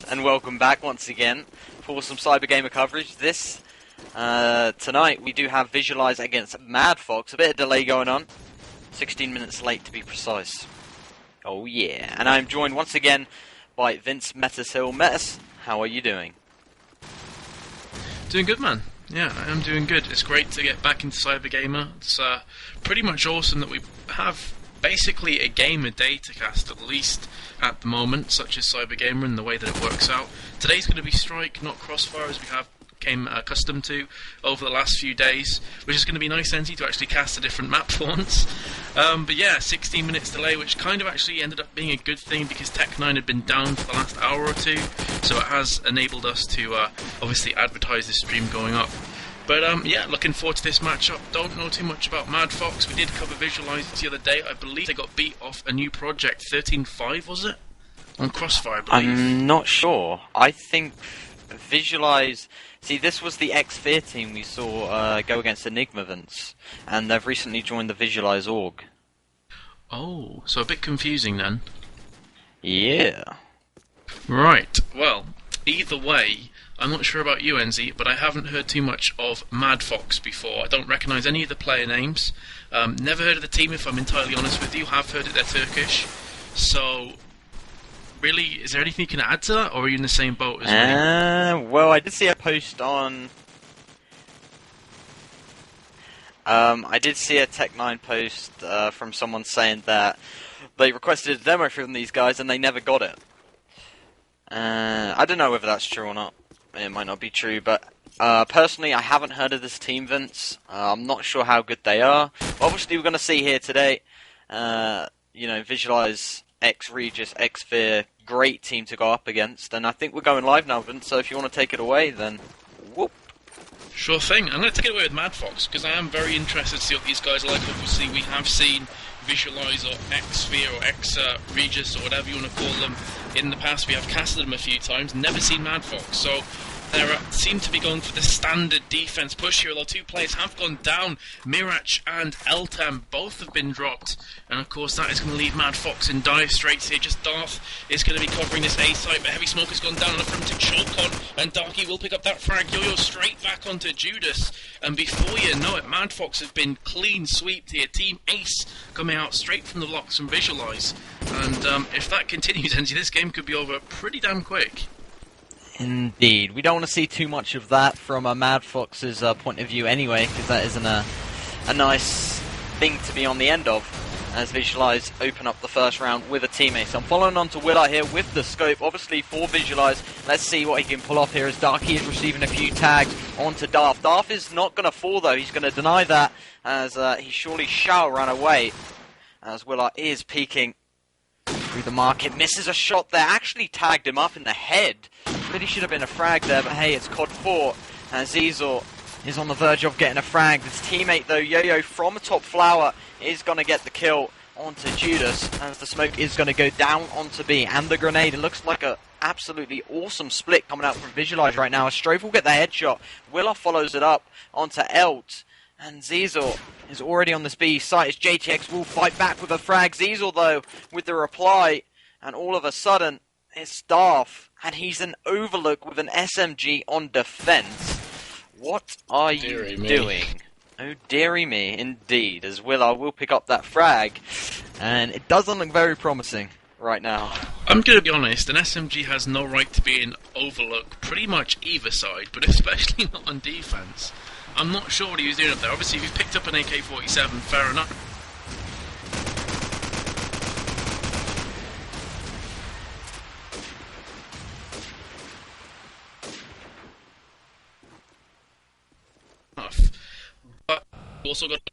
and welcome back once again for some CyberGamer coverage. Tonight we do have Visualiz against madFOX. A bit of delay going on. 16 minutes late to be precise. Oh yeah, and I'm joined once again by Vince Metis Hill. Metis, how are you doing? Doing good, man. Yeah, I am doing good. It's great to get back into CyberGamer. It's pretty much awesome that we have basically a game a day to cast, at least at the moment, such as CyberGamer and the way that it works out. Today's going to be Strike, not Crossfire, as we have became accustomed to over the last few days, which is going to be nice and easy to actually cast a different map for once. But yeah, 16 minutes delay, which kind of actually ended up being a good thing because Tech9 had been down for the last hour or two, so it has enabled us to obviously advertise this stream going up. But yeah, looking forward to this matchup. Don't know too much about madFOX. We did cover Visualiz the other day. I believe they got beat off a new project, 13.5 was it? On Crossfire, I believe. I'm not sure. I think Visualiz... See, this was the X-Fear team we saw go against Enigma Vince, and they've recently joined the Visualiz org. Oh, so a bit confusing then. Yeah. Right, well, either way, I'm not sure about you, NZ, but I haven't heard too much of madFOX before. I don't recognise any of the player names. Never heard of the team, if I'm entirely honest with you. Have heard that they're Turkish. So, really, is there anything you can add to that, or are you in the same boat as me? Well, I did see a post on... I did see a Tech9 post from someone saying that they requested a demo from these guys and they never got it. I don't know whether that's true or not. It might not be true, but personally, I haven't heard of this team, Vince. I'm not sure how good they are. Obviously, we're going to see here today, Visualiz, Regis, Fear, great team to go up against. And I think we're going live now, Vince, so if you want to take it away, then whoop. Sure thing. I'm going to take it away with madFOX, because I am very interested to see what these guys are like. Obviously, we have seen Visualiz or Fear or Regis or whatever you want to call them in the past. We have casted them a few times, never seen madFOX, so they seem to be going for the standard defense push here, although two players have gone down. Mirach and Eltem both have been dropped, and of course that is going to leave madFOX in dire straits here. Just Darth is going to be covering this A site, but Heavy Smoke has gone down enough for him to choke on, and Darky will pick up that frag. Yo-Yo straight back onto Judas, and before you know it, madFOX has been clean sweeped here. Team Ace coming out straight from the blocks from Visualiz, and if that continues, Enzy, this game could be over pretty damn quick. Indeed. We don't want to see too much of that from madFOX's point of view anyway, because that isn't a nice thing to be on the end of, as Visualiz open up the first round with a teammate. So I'm following on to Willa here with the scope, obviously for Visualiz. Let's see what he can pull off here as Darky is receiving a few tags onto Darth. Darth is not going to fall though, he's going to deny that, as he surely shall run away, as Willa is peeking through the market, misses a shot there, actually tagged him up in the head. Really should have been a frag there, but hey, it's COD4, and Zizor is on the verge of getting a frag. His teammate though, Yo-Yo from Top Flower, is going to get the kill onto Judas, as the smoke is going to go down onto B, and the grenade. It looks like a absolutely awesome split coming out from Visualiz right now. Strofe will get the headshot, Willa follows it up onto Elt, and Zizor is already on this B site as JTX will fight back with a frag. Zizor though, with the reply, and all of a sudden, it's Darth, and he's an overlook with an SMG on defense. What are you doing? Oh, dearie me, indeed, as Willa will pick up that frag, and it doesn't look very promising right now. I'm going to be honest, an SMG has no right to be in overlook pretty much either side, but especially not on defense. I'm not sure what he was doing up there. Obviously, if you picked up an AK-47, fair enough. But also got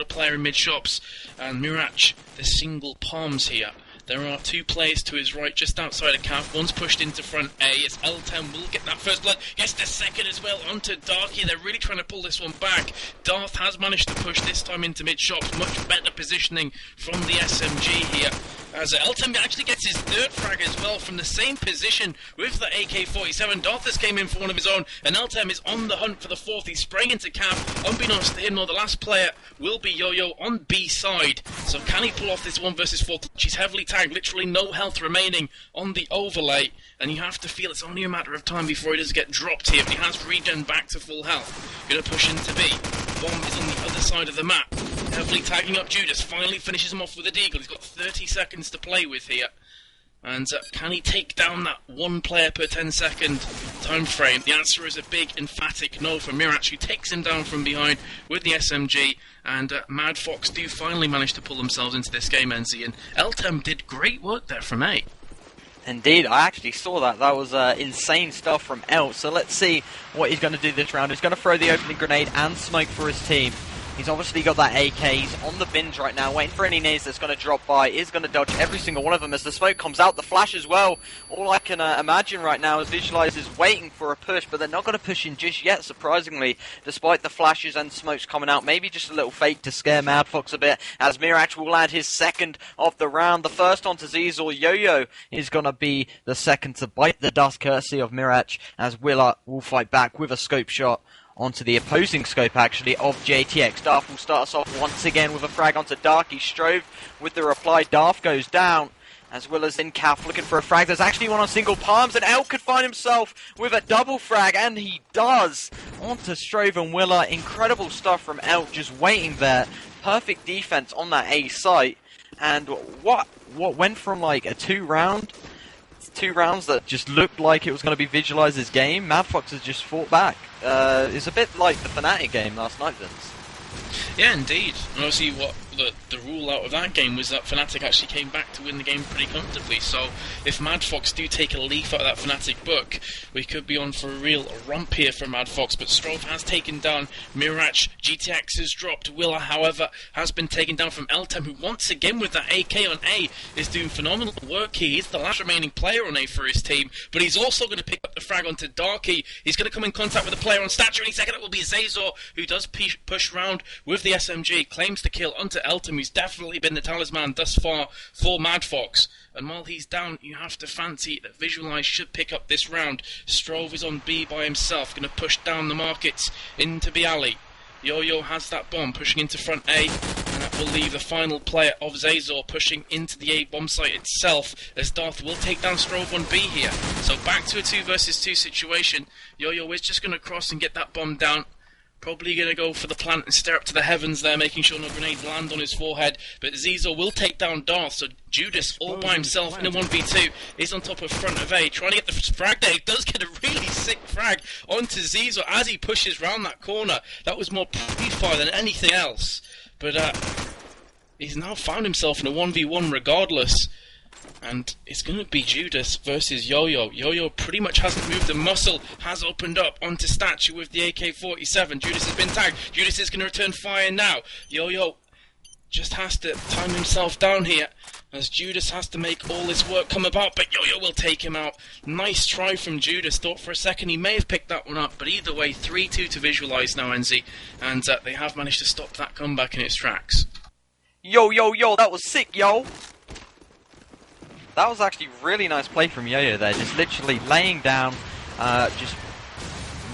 a player in mid-shops, and Mirach, the single palms here. There are two players to his right, just outside of Cav. One's pushed into front A. It's L10 will get that first blood. Gets the second as well onto Darky. They're really trying to pull this one back. Darth has managed to push this time into mid-shops. Much better positioning from the SMG here. As Eltem actually gets his third frag as well from the same position with the AK-47. Darthus came in for one of his own, and Eltem is on the hunt for the fourth. He's spraying into cap. Unbeknownst to him, though, the last player will be Yo-Yo on B side. So can he pull off this 1 versus 4? She's heavily tagged, literally no health remaining on the overlay, and you have to feel it's only a matter of time before he does get dropped here. But he has regen back to full health. Gonna push into B. Bomb is on the other side of the map. Heavily tagging up Judas, finally finishes him off with a deagle. He's got 30 seconds to play with here. And can he take down that 1 player per 10-second time frame? The answer is a big, emphatic no for Mirach, who takes him down from behind with the SMG. And madFOX do finally manage to pull themselves into this game, NZ. And Eltem did great work there from A. Indeed, I actually saw that. That was insane stuff from El. So let's see what he's going to do this round. He's going to throw the opening grenade and smoke for his team. He's obviously got that AK. He's on the binge right now, waiting for any nades that's going to drop by. He's going to dodge every single one of them as the smoke comes out. The flash as well. All I can imagine right now is Visualiz is waiting for a push, but they're not going to push in just yet, surprisingly, despite the flashes and smokes coming out. Maybe just a little fake to scare madFOX a bit, as Mirach will land his second of the round. The first onto Zizor. Yo-Yo is going to be the second to bite the dust, courtesy of Mirach, as Willa will fight back with a scope shot onto the opposing scope, actually, of JTX. Darth will start us off once again with a frag onto Darky. Strove with the reply. Darth goes down, as well as in Calf looking for a frag. There's actually one on single palms, and El could find himself with a double frag, and he does. Onto Strove and Willa. Incredible stuff from El, just waiting there. Perfect defense on that A site. And what went from like a 2 rounds that just looked like it was going to be Visualiz's game, madFOX has just fought back. It's a bit like the Fnatic game last night, Vince. Yeah, indeed. And obviously what the rule out of that game was that Fnatic actually came back to win the game pretty comfortably. So if madFOX do take a leaf out of that Fnatic book, we could be on for a real romp here for madFOX. But Strove has taken down Mirach. GTX has dropped. Willa, however, has been taken down from Eltem, who once again with that AK on A is doing phenomenal work here. He's the last remaining player on A for his team, but he's also going to pick up the frag onto Darky. He's going to come in contact with the player on Statue any second. It will be Zazor, who does push round with the SMG, claims the kill onto Eltem, who's definitely been the talisman thus far for madFOX. And while he's down, you have to fancy that Visualiz should pick up this round. Strove is on B by himself, going to push down the markets into B alley. Yo-Yo has that bomb pushing into front A, and that will leave the final player of Zazor pushing into the A bomb site itself, as Darth will take down Strove on B here. So back to a 2 versus 2 situation. Yo-Yo is just going to cross and get that bomb down. Probably going to go for the plant and stare up to the heavens there, making sure no grenades land on his forehead. But Zizor will take down Darth, so Judas all by himself in a 1v2 is on top of front of A, trying to get the frag there. He does get a really sick frag onto Zizor as he pushes round that corner. That was more pre-fire than anything else. But he's now found himself in a 1v1 regardless. And it's going to be Judas versus Yo-Yo. Yo-Yo pretty much hasn't moved a muscle, has opened up onto Statue with the AK-47. Judas has been tagged. Judas is going to return fire now. Yo-Yo just has to time himself down here, as Judas has to make all this work come about, but Yo-Yo will take him out. Nice try from Judas. Thought for a second he may have picked that one up, but either way, 3-2 to Visualiz now, NZ, and they have managed to stop that comeback in its tracks. Yo, that was sick, yo! That was actually really nice play from Yo-Yo there, just literally laying down, just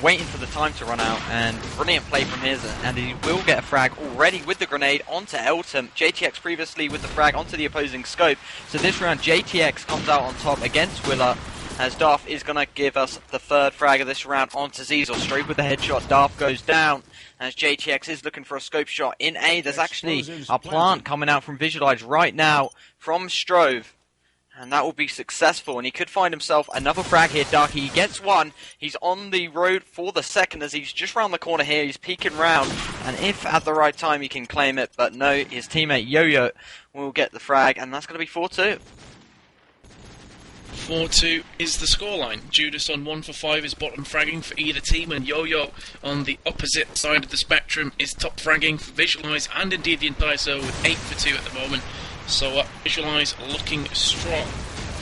waiting for the time to run out, and brilliant play from his, and he will get a frag already with the grenade onto Eltem. JTX previously with the frag onto the opposing scope, so this round JTX comes out on top against Willa, as Darth is going to give us the third frag of this round onto Zizor. Straight with the headshot, Darth goes down, as JTX is looking for a scope shot in A. There's actually a plant coming out from Visualiz right now from Strove. And that will be successful, and he could find himself another frag here. Darky, he gets one. He's on the road for the second, as he's just round the corner here. He's peeking round, and if at the right time he can claim it, but no, his teammate Yo-Yo will get the frag, and that's going to be 4-2. 4-2 is the scoreline. Judas on 1 for 5 is bottom fragging for either team, and Yo-Yo on the opposite side of the spectrum is top fragging for Visualiz, and indeed the entire server with 8 for 2 at the moment. So Visualiz looking strong.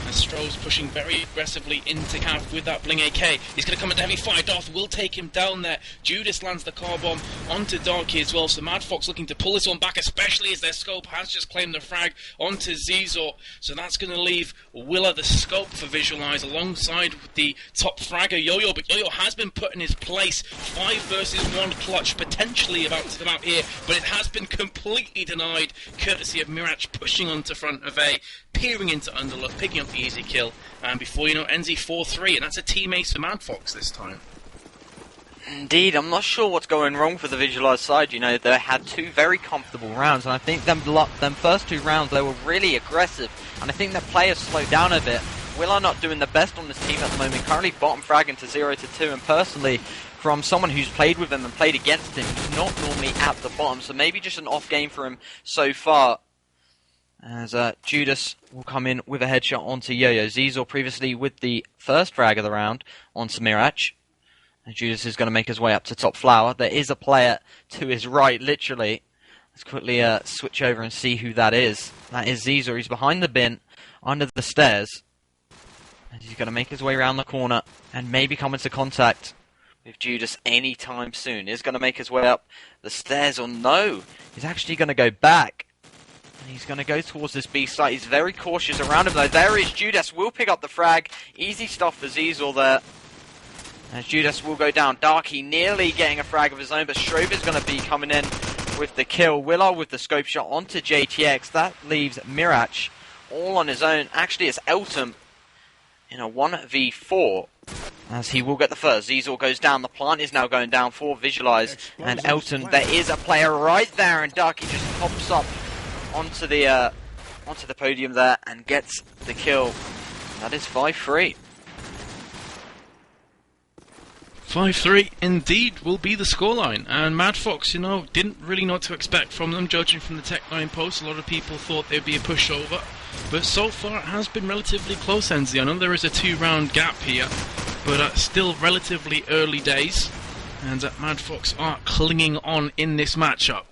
as Stroh's pushing very aggressively into Cav with that Bling AK. He's going to come into heavy fire. Darth will take him down there. Judas lands the car bomb onto Darky as well, so madFOX looking to pull this one back, especially as their scope has just claimed the frag onto Zizor. So that's going to leave Willa the scope for Visualiz alongside the top fragger Yo-Yo, but Yo-Yo has been put in his place. 5 versus 1 clutch potentially about to come out here, but it has been completely denied, courtesy of Mirach pushing onto front of A, peering into underlook, picking up the easy kill, and before you know it, NZ 4-3, and that's a team ace for madFOX this time. Indeed, I'm not sure what's going wrong for the Visualiz side. You know, they had 2 very comfortable rounds, and I think them first 2 rounds, they were really aggressive, and I think their players slowed down a bit. Willa not doing the best on this team at the moment, currently bottom fragging to 0-2, and personally, from someone who's played with him and played against him, he's not normally at the bottom, so maybe just an off game for him so far. As Judas will come in with a headshot onto Yo-Yo. Zizor previously with the first frag of the round onto Mirach. And Judas is going to make his way up to top flower. There is a player to his right, literally. Let's quickly switch over and see who that is. That is Zizor. He's behind the bin, under the stairs. And he's going to make his way around the corner and maybe come into contact with Judas anytime soon. He's going to make his way up the stairs, or no, he's actually going to go back. And he's going to go towards this B site. He's very cautious around him though. There is Judas, will pick up the frag. Easy stuff for Zizor there. As Judas will go down. Darky nearly getting a frag of his own, but Strobe is going to be coming in with the kill. Willar with the scope shot onto JTX. That leaves Mirach all on his own. Actually, it's Elton in a 1v4. As he will get the first. Zizor goes down. The plant is now going down for Visualiz. And Elton, there is a player right there, and Darky just pops up onto the podium there and gets the kill. That is 5-3. 5-3 indeed will be the scoreline, and madFOX, you know, didn't really know what to expect from them, judging from the Tech9 post. A lot of people thought there'd be a pushover, but so far it has been relatively close, NZ. I know there is a 2-round gap here, but still relatively early days, and madFOX are clinging on in this matchup.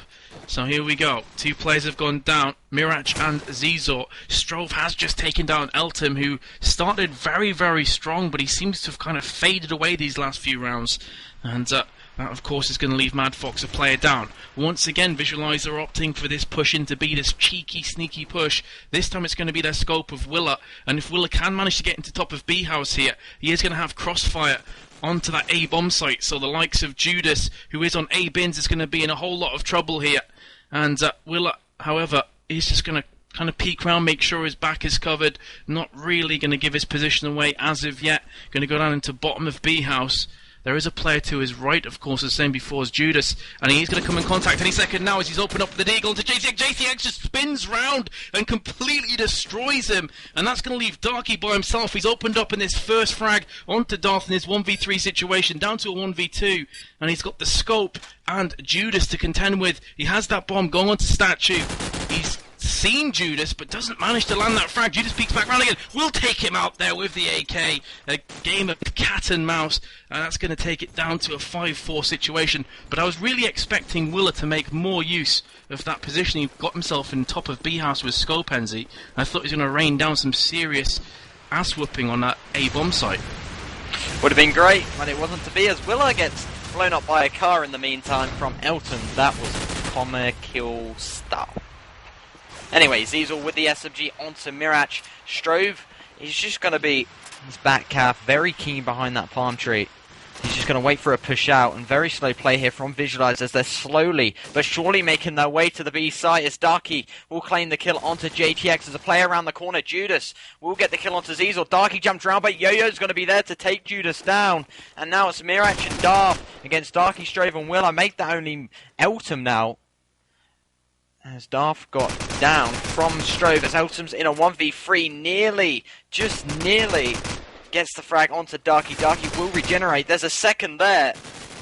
So here we go. 2 players have gone down, Mirach and Zizor. Strobe has just taken down Elton, who started very, very strong, but he seems to have kind of faded away these last few rounds. And that, of course, is going to leave madFOX a player down. Once again, Visualiz are opting for this push into B, this cheeky, sneaky push. This time it's going to be their scope of Willa, and if Willa can manage to get into top of B house here, he is going to have crossfire onto that A bomb site, so the likes of Judas, who is on A bins, is going to be in a whole lot of trouble here. And Willa, however, is just going to kind of peek around, make sure his back is covered, not really going to give his position away as of yet. Going to go down into bottom of B house. There is a player to his right, of course, the same before as Judas, and he's going to come in contact any second now as he's opened up the deagle into JTX. JTX just spins round and completely destroys him, and that's going to leave Darky by himself. He's opened up in this first frag onto Darth in his 1v3 situation, down to a 1v2, and he's got the scope and Judas to contend with. He has that bomb going onto statue. He's seen Judas, but doesn't manage to land that frag. Judas peeks back round again. We'll take him out there with the AK. A game of cat and mouse, and that's going to take it down to a 5-4 situation. But I was really expecting Willa to make more use of that position. He got himself in top of B house with scope, Enzy. I thought he was going to rain down some serious ass whooping on that A bomb site. Would have been great, but it wasn't to be, as Willa gets blown up by a car in the meantime from Elton. That was comical stuff. Anyway, Zizor with the SMG onto Mirach. Strobe is just going to be his back calf, very keen behind that palm tree. He's just going to wait for a push out, and very slow play here from Visualiz as they're slowly but surely making their way to the B site, as Darky will claim the kill onto JTX. As a player around the corner, Judas will get the kill onto Zizor. Darky jumps around, but Yo-Yo's going to be there to take Judas down. And now it's Mirach and Darth against Darky, Strobe and Will. I make that only Elton now, as Darth got down from Strobe, as Elton's in a 1v3, nearly, just nearly, gets the frag onto Darky. Darky will regenerate. There's a second there.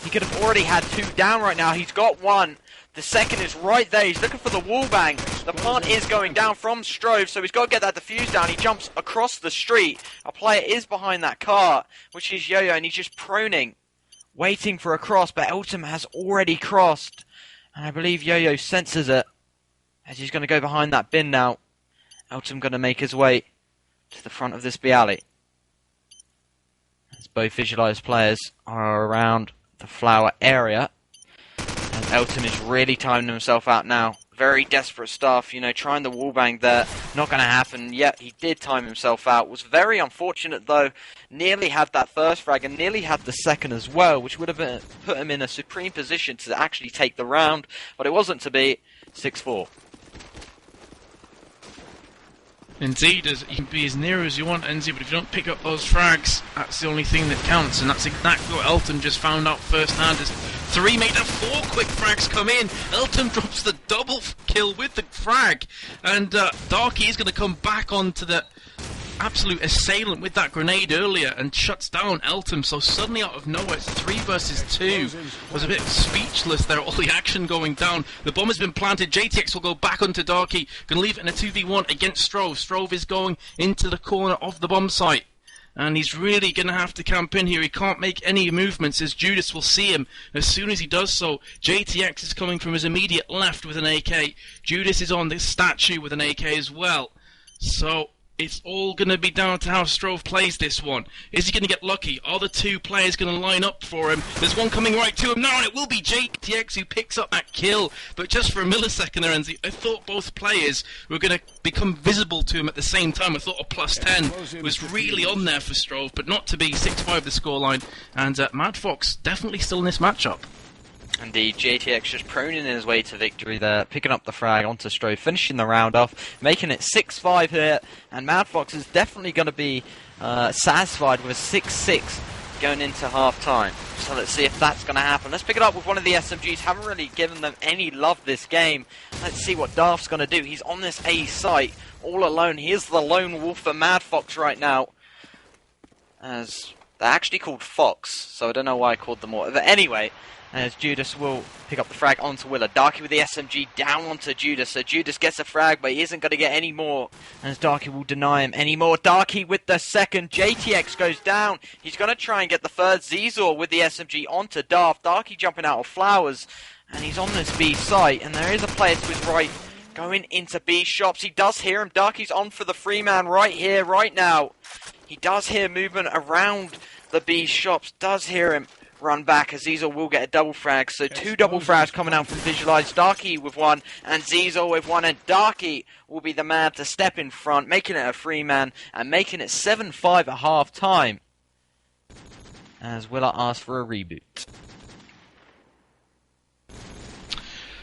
He could have already had 2 down right now. He's got 1. The second is right there. He's looking for the wall bang. The plant is going down from Strobe, so he's got to get that defuse down. He jumps across the street. A player is behind that car, which is Yo-Yo, and he's just proning, waiting for a cross, but Elton has already crossed. And I believe Yo-Yo senses it, as he's going to go behind that bin now. Elton going to make his way to the front of this B alley. As both Visualiz players are around the flower area. And Elton is really timing himself out now. Very desperate stuff, you know, trying the wallbang there. Not going to happen. Yet he did time himself out. Was very unfortunate though. Nearly had that first frag and nearly had the second as well, which would have put him in a supreme position to actually take the round. But it wasn't to be. 6-4. Indeed, as you can be as near as you want, Enzi, but if you don't pick up those frags, that's the only thing that counts, and that's exactly what Elton just found out firsthand as 3 made up 4 quick frags come in. Elton drops the double kill with the frag, and Darky is going to come back onto the absolute assailant with that grenade earlier and shuts down Elton. So suddenly out of nowhere, it's 3 versus 2. Was a bit speechless there, all the action going down. The bomb has been planted. JTX will go back onto Darky, gonna leave it in a 2v1 against Strove. Strove is going into the corner of the bomb site, and he's really gonna have to camp in here. He can't make any movements as Judas will see him. As soon as he does so, JTX is coming from his immediate left with an AK. Judas is on this statue with an AK as well. So it's all going to be down to how Strove plays this one. Is he going to get lucky? Are the 2 players going to line up for him? There's one coming right to him now, and it will be JTX who picks up that kill. But just for a millisecond there, Enzi, I thought both players were going to become visible to him at the same time. I thought a +10 was really on there for Strove, but not to be. 6-5 the scoreline, and madFOX definitely still in this matchup. Indeed, JTX just proning his way to victory there, picking up the frag onto Strove, finishing the round off, making it 6-5 here, and madFOX is definitely going to be satisfied with a 6-6 going into half-time. So let's see if that's going to happen. Let's pick it up with one of the SMGs. Haven't really given them any love this game. Let's see what Daft's going to do. He's on this A site, all alone. He is the lone wolf for madFOX right now. As they're actually called Fox, so I don't know why I called them more. But anyway, as Judas will pick up the frag onto Willa. Darky with the SMG down onto Judas. So Judas gets a frag, but he isn't going to get any more. As Darky will deny him any more. Darky with the second. JTX goes down. He's going to try and get the third. Zizor with the SMG onto Daft. Darky jumping out of flowers. And he's on this B site. And there is a player to his right going into B shops. He does hear him. Darky's on for the free man right here, right now. He does hear movement around the B shops. Does hear him run back as Zizor will get a double frag. So 2 double frags coming out from Visualiz. Darky with 1 and Zizor with 1. And Darky will be the man to step in front, making it a free man and making it 7-5 at half time. As Willa asks for a reboot.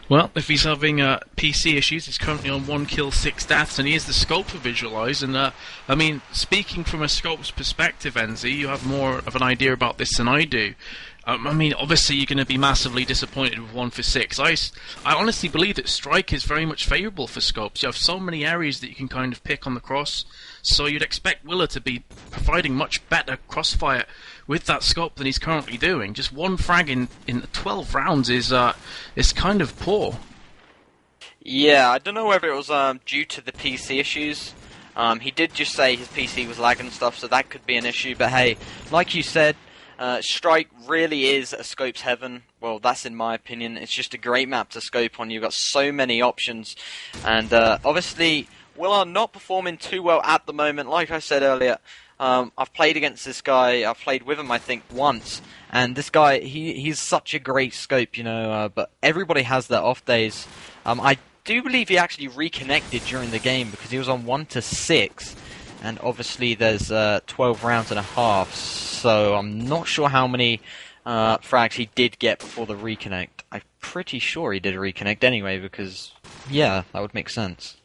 Well, if he's having PC issues, he's currently on 1 kill, 6 deaths, and he is the scope for Visualiz. And I mean, speaking from a scope's perspective, Enzi, you have more of an idea about this than I do. I mean, obviously you're going to be massively disappointed with 1 for 6. I honestly believe that Strike is very much favourable for scopes. You have so many areas that you can kind of pick on the cross, so you'd expect Willa to be providing much better crossfire with that scope than he's currently doing. Just 1 frag in 12 rounds is kind of poor. Yeah, I don't know whether it was due to the PC issues. He did just say his PC was lagging and stuff, so that could be an issue. But hey, like you said, Strike really is a scope's heaven. Well, that's in my opinion. It's just a great map to scope on. You've got so many options. And obviously, Willa not performing too well at the moment. Like I said earlier, I've played against this guy. I've played with him, I think, once. And this guy, he's such a great scope, you know. But everybody has their off days. I do believe he actually reconnected during the game because he was on 1 to 6. And obviously there's 12 rounds and a half, so I'm not sure how many frags he did get before the reconnect. I'm pretty sure he did a reconnect anyway, because, yeah, that would make sense.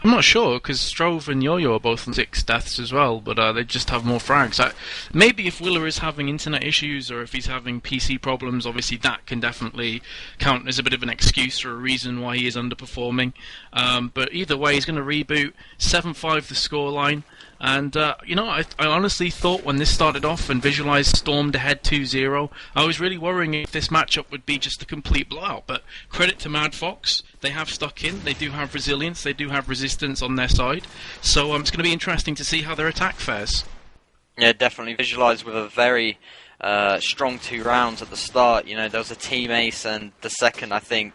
I'm not sure, because Strove and Yo-Yo are both on 6 deaths as well, but they just have more frags. Maybe if Willa is having internet issues, or if he's having PC problems, obviously that can definitely count as a bit of an excuse or a reason why he is underperforming. But either way, he's going to reboot. 7-5 the scoreline. And, you know, I honestly thought when this started off and Visualiz stormed ahead 2-0, I was really worrying if this matchup would be just a complete blowout. But credit to madFOX, they have stuck in, they do have resilience, they do have resistance on their side. So it's going to be interesting to see how their attack fares. Yeah, definitely. Visualiz with a very strong 2 rounds at the start. You know, there was a team ace, and the second, I think,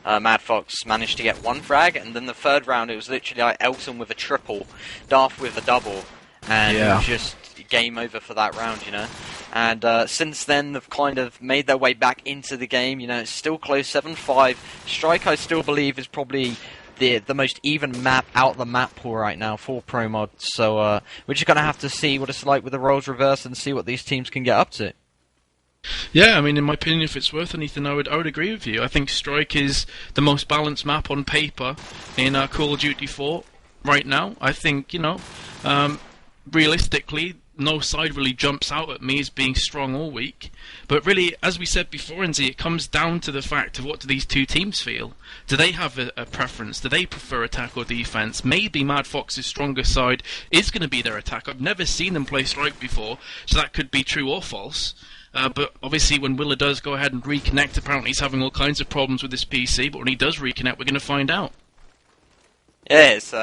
madFOX managed to get 1 frag, and then the third round, it was literally like Elton with a triple, Darth with a double, and it was just game over for that round, you know. And since then, they've kind of made their way back into the game. You know, it's still close, 7-5. Strike, I still believe, is probably the most even map out of the map pool right now for Pro Mod. So we're just going to have to see what it's like with the roles reversed and see what these teams can get up to. Yeah, I mean, in my opinion, if it's worth anything, I would agree with you. I think Strike is the most balanced map on paper in Call of Duty 4 right now. I think, you know, realistically, no side really jumps out at me as being strong or weak. But really, as we said before, NZ, it comes down to the fact of what do these two teams feel? Do they have a preference? Do they prefer attack or defense? Maybe madFOX's stronger side is going to be their attack. I've never seen them play Strike before, so that could be true or false. But obviously when Willa does go ahead and reconnect, apparently he's having all kinds of problems with his PC, but when he does reconnect, we're going to find out. Yeah, it's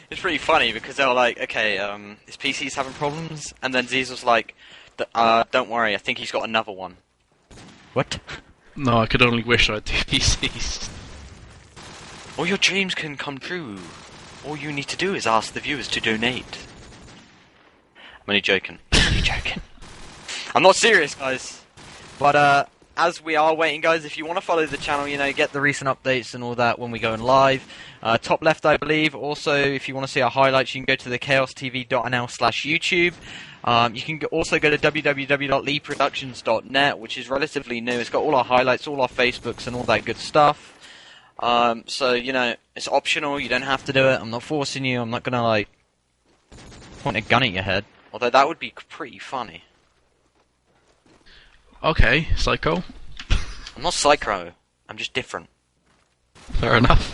it's pretty funny because they were like, okay, his PC's having problems, and then Z's like, don't worry, I think he's got another one. What? No, I could only wish I had 2 PCs. All your dreams can come true. All you need to do is ask the viewers to donate. I'm only joking. I'm only joking. I'm not serious, guys. But as we are waiting, guys, if you want to follow the channel, you know, get the recent updates and all that when we go live. Top left, I believe. Also, if you want to see our highlights, you can go to the chaostv.nl/YouTube. You can also go to www.leeproductions.net, which is relatively new. It's got all our highlights, all our Facebooks, and all that good stuff. So, you know, it's optional. You don't have to do it. I'm not forcing you. I'm not going to, like, point a gun at your head. Although that would be pretty funny. Okay, Psycho. I'm not psycho. I'm just different. Fair enough.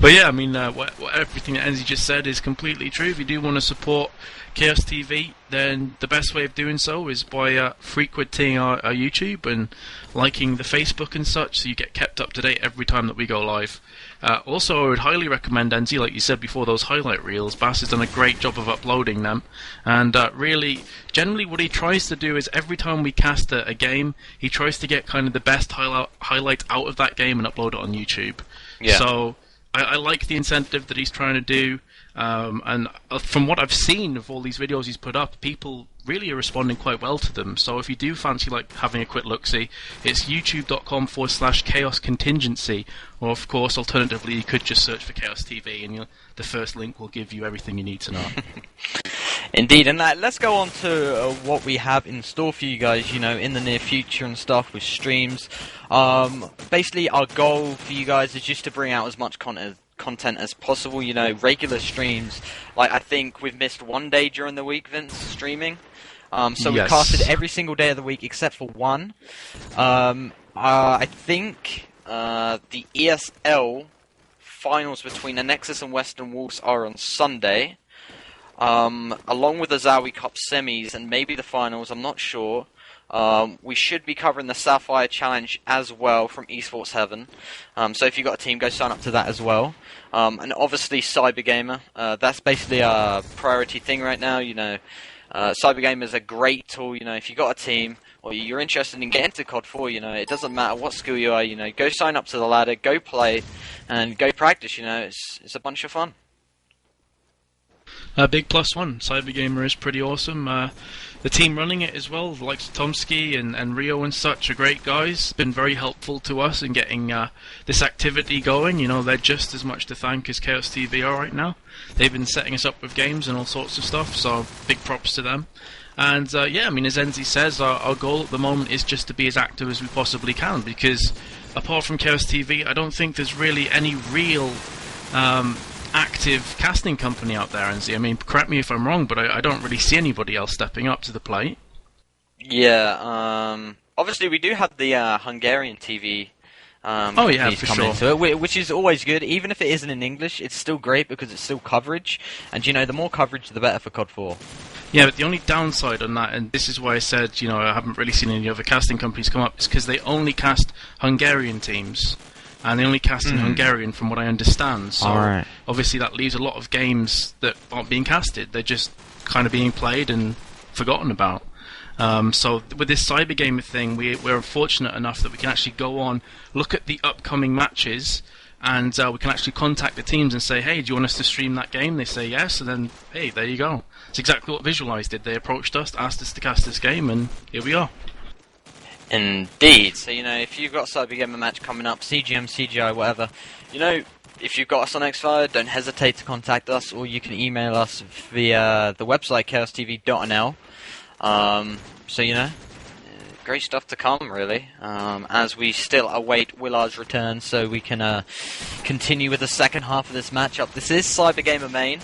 But yeah, I mean, everything that Enzi just said is completely true. If you do want to support Chaos TV, then the best way of doing so is by frequenting our YouTube and liking the Facebook and such, so you get kept up to date every time that we go live. Also, I would highly recommend, Enzi, like you said before, those highlight reels. Bass has done a great job of uploading them, and really, generally what he tries to do is every time we cast a game, he tries to get kind of the best highlight out of that game and upload it on YouTube. Yeah. So I like the incentive that he's trying to do, and from what I've seen of all these videos he's put up, people really are responding quite well to them. So if you do fancy like having a quick look-see, it's youtube.com/chaos contingency, or of course alternatively you could just search for Chaos TV and the first link will give you everything you need to know. Indeed, and let's go on to what we have in store for you guys, you know, in the near future and stuff with streams. Basically our goal for you guys is just to bring out as much content as possible, you know, regular streams. Like, I think we've missed 1 day during the week, Vince, streaming. So we casted every single day of the week except for one. I think the ESL finals between the Nexus and Western Wolves are on Sunday. Along with the Zowie Cup semis and maybe the finals, I'm not sure. We should be covering the Sapphire Challenge as well from Esports Heaven. So if you've got a team, go sign up to that as well. And obviously CyberGamer. That's basically a priority thing right now. You know, CyberGamer is a great tool. You know, if you've got a team or you're interested in getting to COD4, you know, it doesn't matter what skill you are. You know, go sign up to the ladder, go play, and go practice. You know, it's a bunch of fun. Big plus one. CyberGamer is pretty awesome. The team running it as well, the likes of Tomsky and Rio and such, are great guys. Been very helpful to us in getting this activity going. You know, they're just as much to thank as Chaos TV are right now. They've been setting us up with games and all sorts of stuff, so big props to them. And yeah, I mean, as Enzi says, our goal at the moment is just to be as active as we possibly can, because apart from Chaos TV, I don't think there's really any real active casting company out there, Enzi. I mean, correct me if I'm wrong, but I don't really see anybody else stepping up to the plate. Yeah, obviously we do have the Hungarian TV oh yeah, for sure. into it, which is always good. Even if it isn't in English, it's still great because it's still coverage, and you know, the more coverage the better for COD4. Yeah, but the only downside on that, and this is why I said, you know, I haven't really seen any other casting companies come up, is because they only cast Hungarian teams. And they only cast in Hungarian, from what I understand. So obviously that leaves a lot of games that aren't being casted. They're just kind of being played and forgotten about. So with this CyberGame thing, we're fortunate enough that we can actually go on, look at the upcoming matches, and we can actually contact the teams and say, hey, do you want us to stream that game? They say yes, and then, hey, there you go. It's exactly what Visualiz did. They approached us, asked us to cast this game, and here we are. Indeed. So, if you've got a CyberGame match coming up, CGM, CGI, whatever, if you've got us on Xfire, don't hesitate to contact us, or you can email us via the website, chaostv.nl. Great stuff to come, really, as we still await Willard's return, so we can continue with the second half of this matchup. This is CyberGamer main.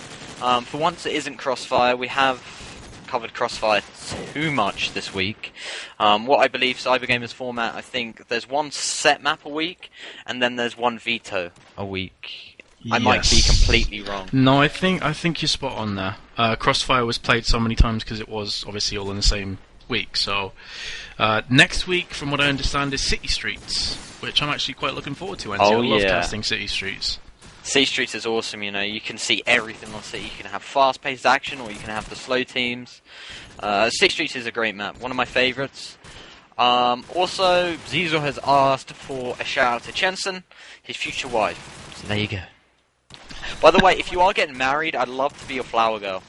For once it isn't Crossfire. We have covered Crossfire too much this week. What I believe CyberGamer's format, I think there's one set map a week, and then there's one veto a week. I might be completely wrong. No, I think you're spot on there. Crossfire was played so many times because it was obviously all in the same week. So next week, from what I understand, is City Streets, which I'm actually quite looking forward to. I love casting City Streets. City Streets is awesome, you can see everything on City. You can have fast-paced action, or you can have the slow teams. City Streets is a great map, one of my favourites. Also, Zizo has asked for a shout-out to Chenson, his future wife. So there you go. By the way, if you are getting married, I'd love to be your flower girl.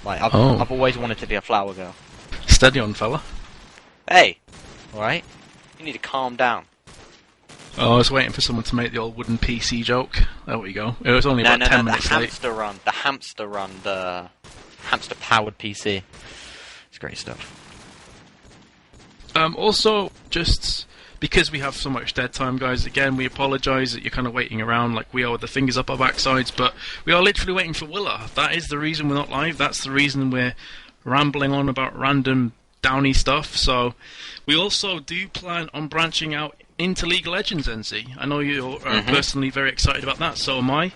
I've always wanted to be a flower girl. Steady on, fella. Hey, alright? You need to calm down. Oh, I was waiting for someone to make the old wooden PC joke. There we go. It was only about 10 minutes late. The hamster-powered PC. It's great stuff. Also, just because we have so much dead time, guys, again, we apologise that you're kind of waiting around like we are with the fingers up our backsides, but we are literally waiting for Willa. That is the reason we're not live. That's the reason we're rambling on about random downy stuff. So we also do plan on branching out into League of Legends, NC. I know you're personally very excited about that, so am I.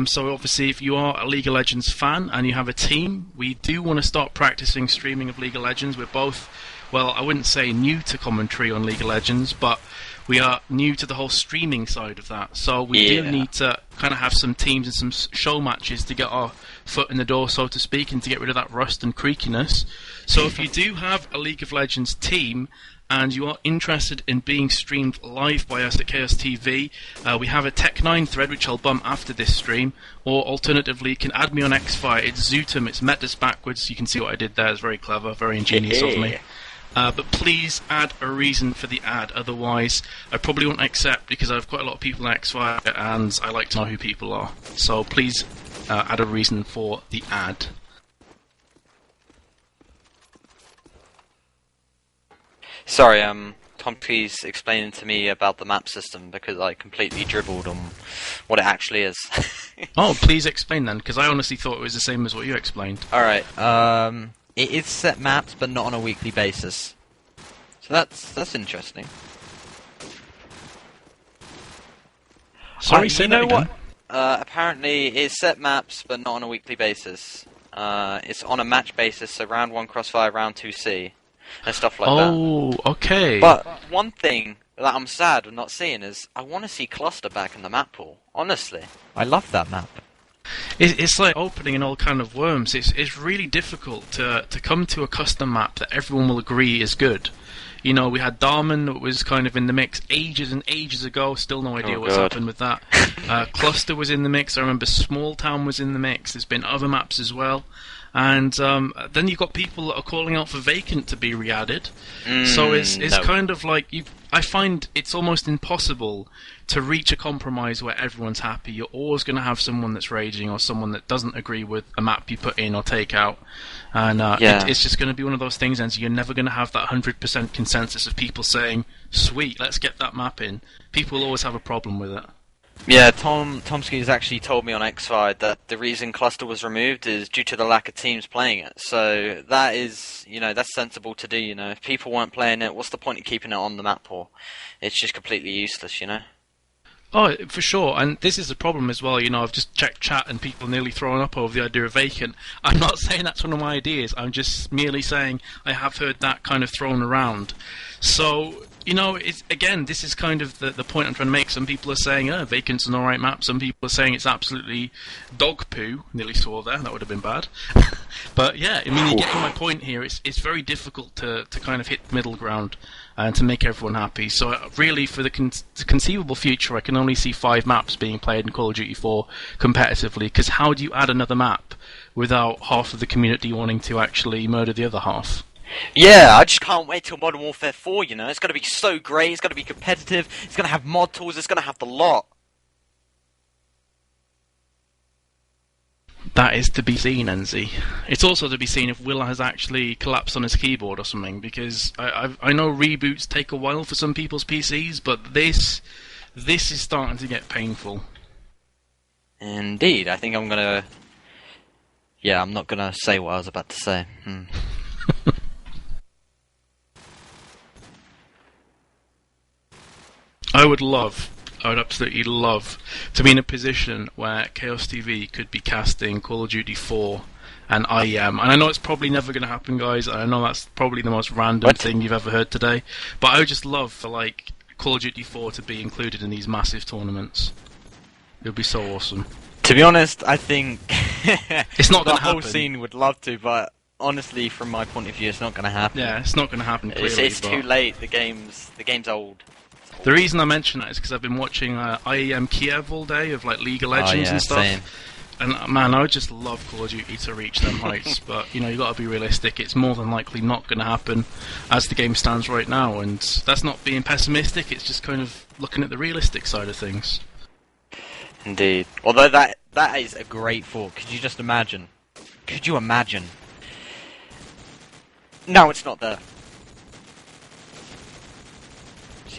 So obviously, if you are a League of Legends fan and you have a team, we do want to start practicing streaming of League of Legends. We're both, well, I wouldn't say new to commentary on League of Legends, but we are new to the whole streaming side of that. So we do need to kind of have some teams and some show matches to get our foot in the door, so to speak, and to get rid of that rust and creakiness. So if you do have a League of Legends team and you are interested in being streamed live by us at Chaos TV, we have a Tech9 thread which I'll bump after this stream, or alternatively you can add me on Xfire. It's Zootum, it's Metas backwards. You can see what I did there. It's very clever, very ingenious of me. But please add a reason for the ad, otherwise I probably won't accept, because I have quite a lot of people in Xfire and I like to know who people are. So please add a reason for the ad. Sorry, Tomsky's explaining to me about the map system because I completely dribbled on what it actually is. Oh, please explain then, because I honestly thought it was the same as what you explained. Alright, it is set maps, but not on a weekly basis. So that's interesting. Sorry, say that again. Apparently it's set maps, but not on a weekly basis. It's on a match basis, so round 1 Crossfire, round 2 C. And stuff like that. Oh, okay. But one thing that I'm sad of not seeing is I want to see Cluster back in the map pool. Honestly, I love that map. It's like opening an old can of worms. It's really difficult to come to a custom map that everyone will agree is good. You know, we had Darman that was kind of in the mix ages and ages ago. Still no idea what's happened with that. Cluster was in the mix. I remember Small Town was in the mix. There's been other maps as well. And then you've got people that are calling out for Vacant to be re-added. So it's kind of like I find it's almost impossible to reach a compromise where everyone's happy. You're always going to have someone that's raging or someone that doesn't agree with a map you put in or take out. And it's just going to be one of those things, and so you're never going to have that 100% consensus of people saying, sweet, let's get that map in. People will always have a problem with it. Yeah, Tomsky has actually told me on Xfire that the reason Cluster was removed is due to the lack of teams playing it. So that is, that's sensible to do, If people weren't playing it, what's the point of keeping it on the map pool? It's just completely useless, Oh, for sure, and this is the problem as well, I've just checked chat and people nearly throwing up over the idea of Vacant. I'm not saying that's one of my ideas, I'm just merely saying I have heard that kind of thrown around. So, You know, this is kind of the point I'm trying to make. Some people are saying, Vacant's an alright map. Some people are saying it's absolutely dog poo. Nearly swore there. That would have been bad. But yeah, I mean, you're getting my point here. It's very difficult to kind of hit middle ground and to make everyone happy. So really, for the conceivable future, I can only see 5 maps being played in Call of Duty 4 competitively. Because how do you add another map without half of the community wanting to actually murder the other half? Yeah, I just can't wait till Modern Warfare 4, you know? It's going to be so great, it's going to be competitive, it's going to have mod tools, it's going to have the lot. That is to be seen, NZ. It's also to be seen if Will has actually collapsed on his keyboard or something, because I know reboots take a while for some people's PCs, but this is starting to get painful. Indeed, I think I'm going to... Yeah, I'm not going to say what I was about to say. I would absolutely love to be in a position where Chaos TV could be casting Call of Duty 4 and IEM. And I know it's probably never going to happen, guys. I know that's probably the most random thing you've ever heard today. But I would just love for, like, Call of Duty 4 to be included in these massive tournaments. It would be so awesome. To be honest, I think it's not going to The happen. whole scene would love to, but honestly, from my point of view, it's not going to happen. Yeah, it's not going to happen, clearly. It's too late. The game's old. The reason I mention that is because I've been watching IEM Kiev all day of like League of Legends and stuff. Same. And man, I would just love Call of Duty to reach them heights. But you know, you got to be realistic. It's more than likely not going to happen as the game stands right now. And that's not being pessimistic. It's just kind of looking at the realistic side of things. Indeed. Although that is a great thought. Could you just imagine? Could you imagine? No, it's not there.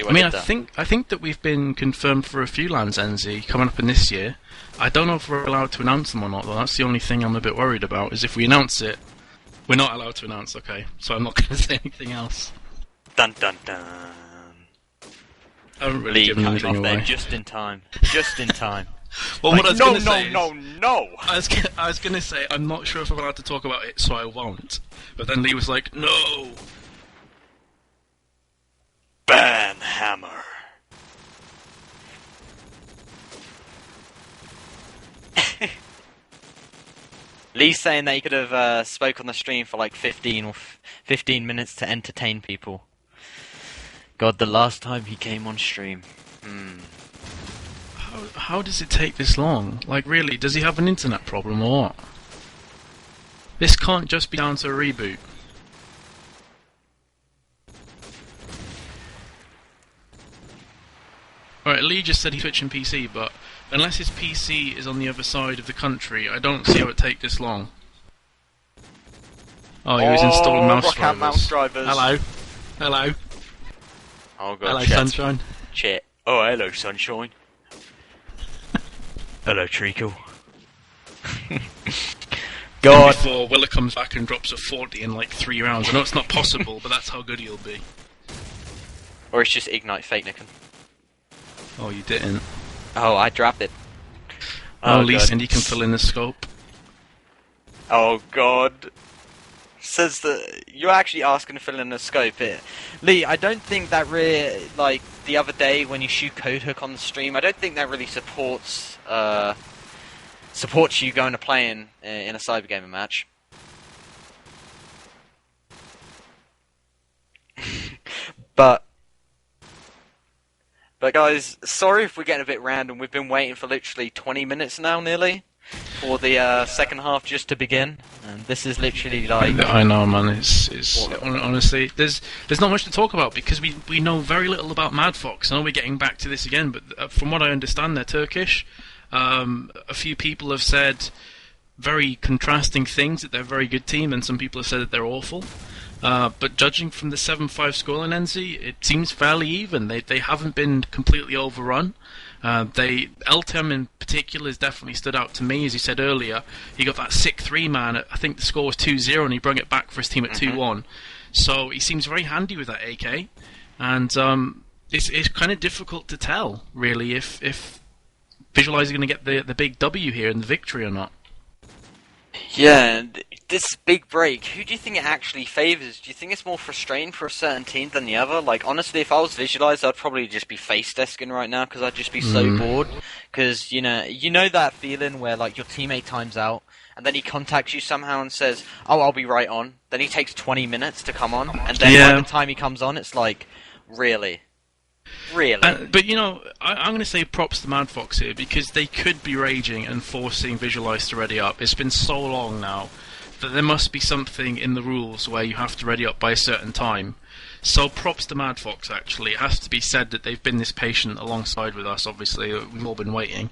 I mean, I think that we've been confirmed for a few lands, NZ, coming up in this year. I don't know if we're allowed to announce them or not, though. That's the only thing I'm a bit worried about, is if we announce it, we're not allowed to announce, okay. So I'm not going to say anything else. Dun dun dun. I haven't really given anything away. There just in time. Just in time. Well, what I was going to say No! I was going to say, I'm not sure if I'm allowed to talk about it, so I won't. But then Lee was like, no! Ban hammer. Lee's saying that he could have spoke on the stream for like 15 minutes to entertain people. God, the last time he came on stream. How does it take this long? Like, really, does he have an internet problem or what? This can't just be down to a reboot. Alright, Lee just said he's switching PC, but unless his PC is on the other side of the country, I don't see how it take this long. Oh, he was installing mouse drivers. Hello. Hello. Oh god. Hello, Sunshine. Shit. Oh, hello, Sunshine. Hello, Treacle. God. Before Willa comes back and drops a 40 in like 3 rounds. I know it's not possible, but that's how good he'll be. Or it's just Ignite Fake Nickin. Oh, you didn't. Oh, I dropped it. Oh, Lee said he can fill in the scope. Oh god. Says that you're actually asking to fill in the scope here. Lee, I don't think that really, like, the other day when you shoot Code Hook on the stream, I don't think that really supports you going to play in a CyberGame match. But guys, sorry if we're getting a bit random. We've been waiting for literally 20 minutes now, nearly, for the second half just to begin. And this is literally like... I know, man. It's honestly, there's not much to talk about because we know very little about madFOX. I know we're getting back to this again, but from what I understand, they're Turkish. A few people have said very contrasting things, that they're a very good team, and some people have said that they're awful. But judging from the 7-5 scoreline, NZ, it seems fairly even. They haven't been completely overrun. Eltem in particular has definitely stood out to me. As you said earlier, he got that sick 3-man. I think the score was 2-0, and he brought it back for his team at 2-1. So he seems very handy with that AK. And it's kind of difficult to tell, really, if Visualiz is going to get the big W here and the victory or not. Yeah, and this big break, who do you think it actually favours? Do you think it's more frustrating for a certain team than the other? Like, honestly, if I was Visualiz, I'd probably just be face desking right now because I'd just be so bored. Because, you know that feeling where, like, your teammate times out, and then he contacts you somehow and says, oh, I'll be right on. Then he takes 20 minutes to come on, and then by the time he comes on, it's like, really? Really? But I'm going to say props to madFOX here because they could be raging and forcing Visualiz to ready up. It's been so long now that there must be something in the rules where you have to ready up by a certain time. So props to madFOX, actually. It has to be said that they've been this patient alongside with us, obviously. We've all been waiting.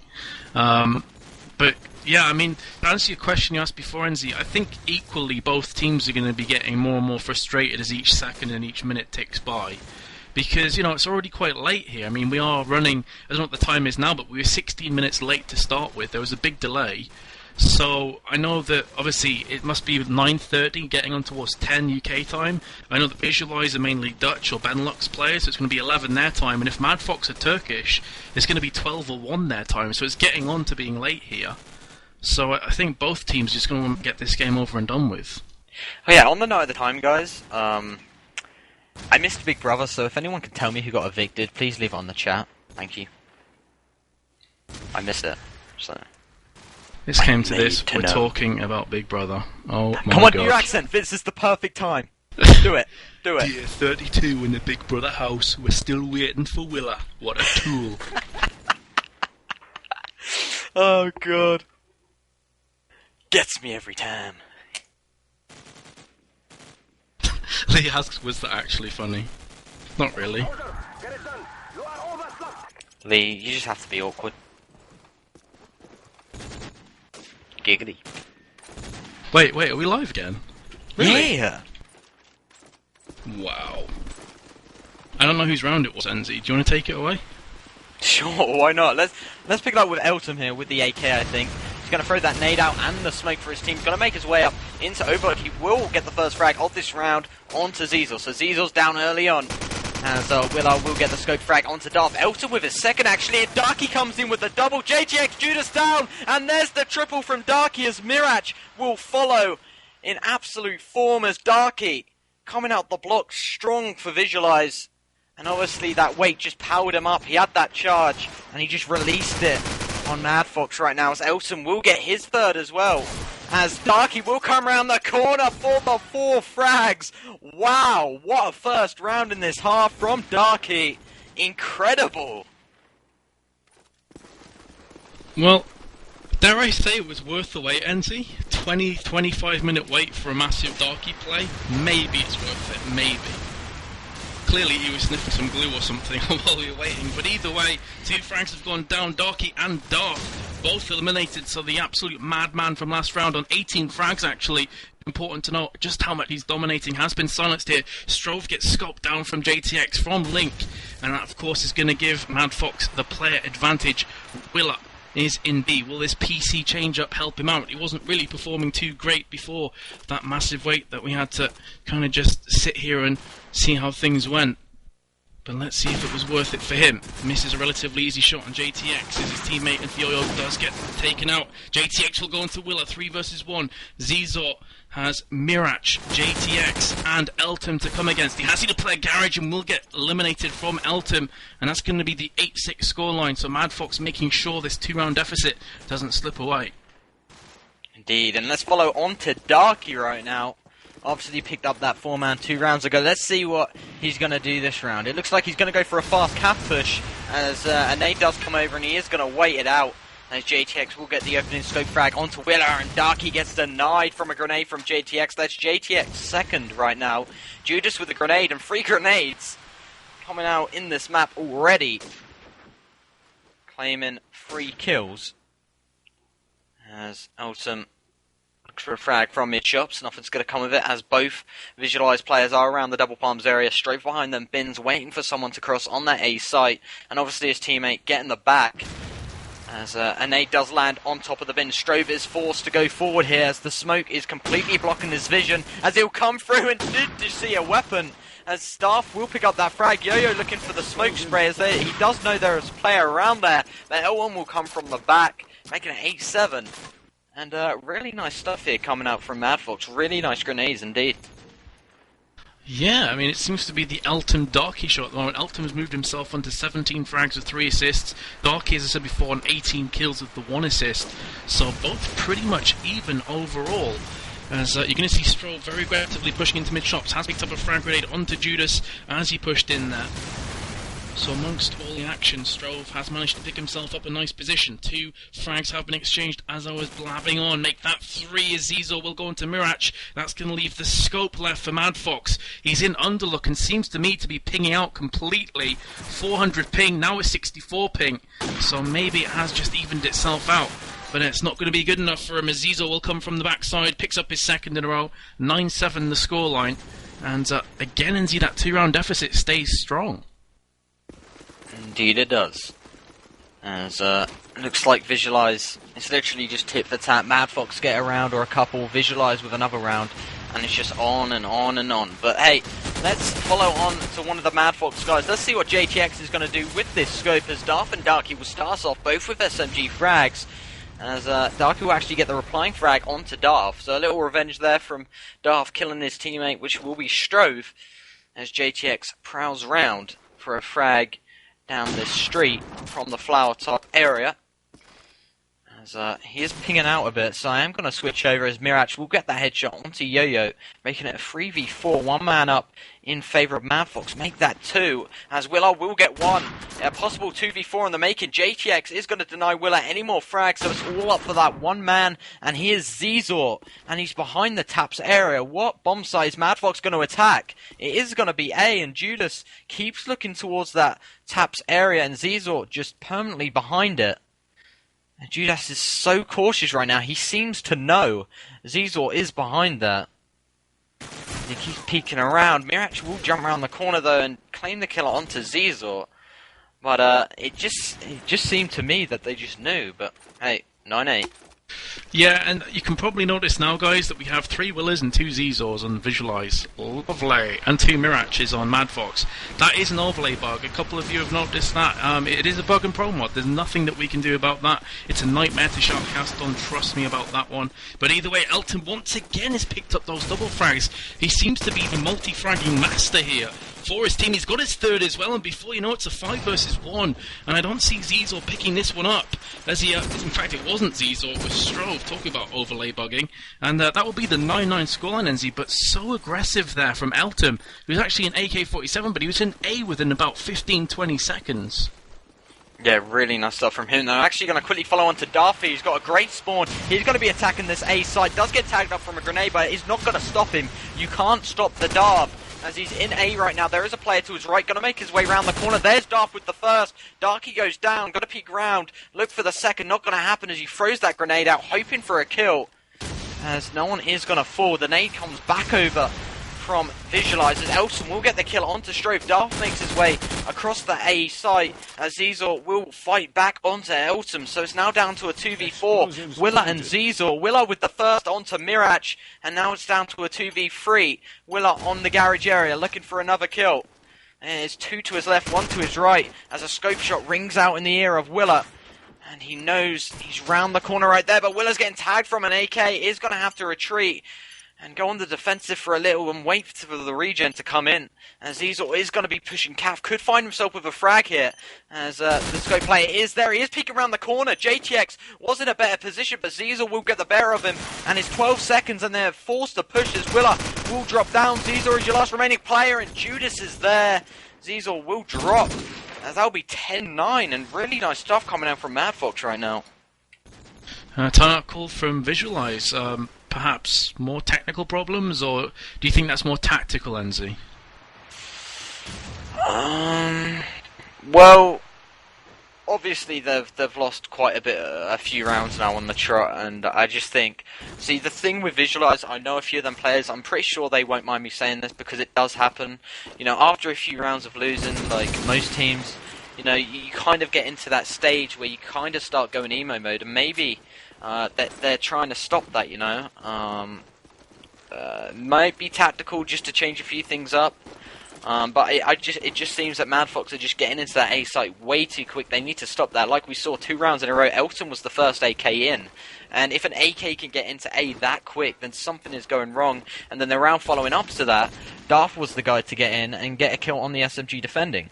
But, yeah, I mean, to answer your question you asked before, Enzi, I think equally both teams are going to be getting more and more frustrated as each second and each minute ticks by. Because, it's already quite late here. I mean, we are running, I don't know what the time is now, but we were 16 minutes late to start with. There was a big delay. So, I know that, obviously, it must be 9:30, getting on towards 10 UK time. I know that Visualiz are mainly Dutch or Benelux players, so it's going to be 11 their time. And if madFOX are Turkish, it's going to be 12 or 1 their time. So it's getting on to being late here. So I think both teams are just going to get this game over and done with. Oh yeah, on the note of the time, guys, I missed Big Brother, so if anyone can tell me who got evicted, please leave it on the chat. Thank you. I missed it, so... This came to this, we're talking about Big Brother. Oh my god. Come on, do your accent, Vince, this is the perfect time. Do it, do it. Dear 32 in the Big Brother house, we're still waiting for Willa. What a tool. Oh god. Gets me every time. Lee asks, was that actually funny? Not really. Lee, you just have to be awkward. Giggity. Wait, are we live again? Really? Yeah! Wow. I don't know whose round it was, Enzi. Do you want to take it away? Sure, why not? Let's pick it up with Elton here with the AK, I think. He's going to throw that nade out and the smoke for his team. He's going to make his way up into Overlook. He will get the first frag of this round onto Ziezel. So Ziezel's down early on. As Willa will get the scope frag onto Darth. Elton with his second actually, and Darky comes in with the double. JTX Judas down, and there's the triple from Darky as Mirach will follow in absolute form as Darky coming out the block strong for Visualiz. And obviously that weight just powered him up. He had that charge, and he just released it on madFOX right now as Elton will get his third as well. As Darky will come around the corner for the 4 frags. Wow, what a first round in this half from Darky. Incredible. Well, dare I say it was worth the wait, Enzi? 20-25 minute wait for a massive Darky play? Maybe it's worth it, maybe. Clearly he was sniffing some glue or something while we were waiting, but either way, 2 frags have gone down. Darky and Darth both eliminated, so the absolute madman from last round on 18 frags actually. Important to note just how much he's dominating has been silenced here. Strove gets scoped down from JTX from Link, and that of course is going to give madFOX the player advantage. Willa is in B. Will this PC change-up help him out? He wasn't really performing too great before that massive wait that we had to kind of just sit here and see how things went. But let's see if it was worth it for him. Misses a relatively easy shot on JTX as his teammate Infioyo does get taken out. JTX will go into Willa, 3 versus 1. Zizor has Mirach, JTX, and Elton to come against. He has to play Garage and will get eliminated from Elton, and that's going to be the 8-6 scoreline. So madFOX making sure this 2-round deficit doesn't slip away. Indeed, and let's follow on to Darky right now. Obviously he picked up that 4-man 2 rounds ago. Let's see what he's going to do this round. It looks like he's going to go for a fast cap push as a nade does come over, and he is going to wait it out. As JTX will get the opening scope frag onto Willa, and Darky gets denied from a grenade from JTX. That's JTX second right now. Judas with a grenade and 3 grenades coming out in this map already. Claiming 3 kills. As Elton looks for a frag from mid shops. Nothing's going to come of it as both Visualiz players are around the double palms area. Straight behind them, Bin's waiting for someone to cross on that A site. And obviously his teammate getting the back. As a nade does land on top of the bin. Strove is forced to go forward here as the smoke is completely blocking his vision. As he'll come through and did you see a weapon? As Staff will pick up that frag. Yo-Yo looking for the smoke spray as he does know there is a player around there. But L1 will come from the back, making it 8-7. And really nice stuff here coming out from madFOX. Really nice grenades indeed. Yeah, I mean, it seems to be the Elton Darky show at the moment. Elton's moved himself onto 17 frags with 3 assists. Darky, as I said before, on 18 kills with the 1 assist. So both pretty much even overall. As you're going to see Stroll very aggressively pushing into mid-shops. Has picked up a frag grenade onto Judas as he pushed in there. So amongst all the action, Strove has managed to pick himself up a nice position. 2 frags have been exchanged as I was blabbing on. Make that 3 as Zizo will go into Mirach. That's going to leave the scope left for madFOX. He's in underlook and seems to me to be pinging out completely. 400 ping, now a 64 ping. So maybe it has just evened itself out. But it's not going to be good enough for him as Zizo will come from the backside, picks up his second in a row. 9-7 the scoreline. And again, NZ, that 2-round deficit stays strong. Indeed it does. As looks like Visualiz, it's literally just tit for tat. madFOX get a round or a couple, Visualiz with another round, and it's just on and on and on. But hey, let's follow on to one of the madFOX guys. Let's see what JTX is going to do with this scope, as Darth and Darky will start off both with SMG frags. As Darky will actually get the replying frag onto Darth. So a little revenge there from Darth killing his teammate, which will be Strove, as JTX prowls round for a frag down this street from the flower top area. As he is pinging out a bit, so I am going to switch over as Mirach will get that headshot onto Yo-Yo, making it a 3v4, 1 man up in favour of madFOX. Make that 2, as Willa will get 1. A possible 2v4 in the making. JTX is going to deny Willa any more frags, so it's all up for that 1 man, and he is Zizor, and he's behind the taps area. What bomb site is madFOX going to attack? It is going to be A, and Judas keeps looking towards that taps area, and Zizor just permanently behind it. Judas is so cautious right now. He seems to know Zizor is behind that. He keeps peeking around. Mirach will jump around the corner though and claim the kill onto Zizor. But it just seemed to me that they just knew. But hey, 9-8. Yeah, and you can probably notice now, guys, that we have 3 Willas and 2 Zizors on Visualiz. Lovely. And 2 Mirachs on madFOX. That is an overlay bug. A couple of you have noticed that. It is a bug in Pro Mod. There's nothing that we can do about that. It's a nightmare to shoutcast on, trust me about that one. But either way, Elton once again has picked up those double frags. He seems to be the multi-fragging master here for his team. He's got his 3rd as well, and before you know it's a 5 versus 1. And I don't see Zizor picking this one up. As he, in fact, it wasn't Zizor, it was Strove, talking about overlay bugging. And that will be the 9-9 scoreline, NZ, but so aggressive there from Elton, who's actually an AK-47, but he was in A within about 15-20 seconds. Yeah, really nice stuff from him. I'm actually going to quickly follow on to Darthy. He's got a great spawn. He's going to be attacking this A side. Does get tagged up from a grenade, but it's not going to stop him. You can't stop the Darth. As he's in A right now, there is a player to his right, going to make his way around the corner. There's Darth with the first. Darky goes down, got to peek around, look for the second. Not going to happen as he throws that grenade out, hoping for a kill. As no one is going to fall. The nade comes back over from Visualiz, as Elton will get the kill onto Strove. Darth makes his way across the A site as Zizor will fight back onto Elton. So it's now down to a 2v4. Willa and Zizor. Willa with the first onto Mirach, and now it's down to a 2v3. Willa on the garage area looking for another kill. And it's 2 to his left, 1 to his right as a scope shot rings out in the ear of Willa. And he knows he's round the corner right there, but Willa's getting tagged from an AK. Is going to have to retreat and go on the defensive for a little and wait for the regen to come in. As Zizor is going to be pushing Caf. Could find himself with a frag here. As the scope player is there. He is peeking around the corner. JTX was in a better position, but Zizor will get the better of him. And it's 12 seconds and they're forced to push as Willa will drop down. Zizor is your last remaining player and Judas is there. Zizor will drop. As that'll be 10-9 and really nice stuff coming out from madFOX right now. Timeout call from Visualiz. Perhaps more technical problems, or do you think that's more tactical, NZ? Well, obviously they've lost quite a few rounds now on the trot, and I just think, see, the thing with Visualiz, I know a few of them players, I'm pretty sure they won't mind me saying this because it does happen. You know, after a few rounds of losing, like most teams, you know, you kind of get into that stage where you kind of start going emo mode, and maybe they're trying to stop that, you know. Might be tactical just to change a few things up. But it just seems that madFOX are just getting into that A site way too quick. They need to stop that. Like we saw 2 rounds in a row, Elton was the first AK in. And if an AK can get into A that quick, then something is going wrong. And then the round following up to that, Darth was the guy to get in and get a kill on the SMG defending.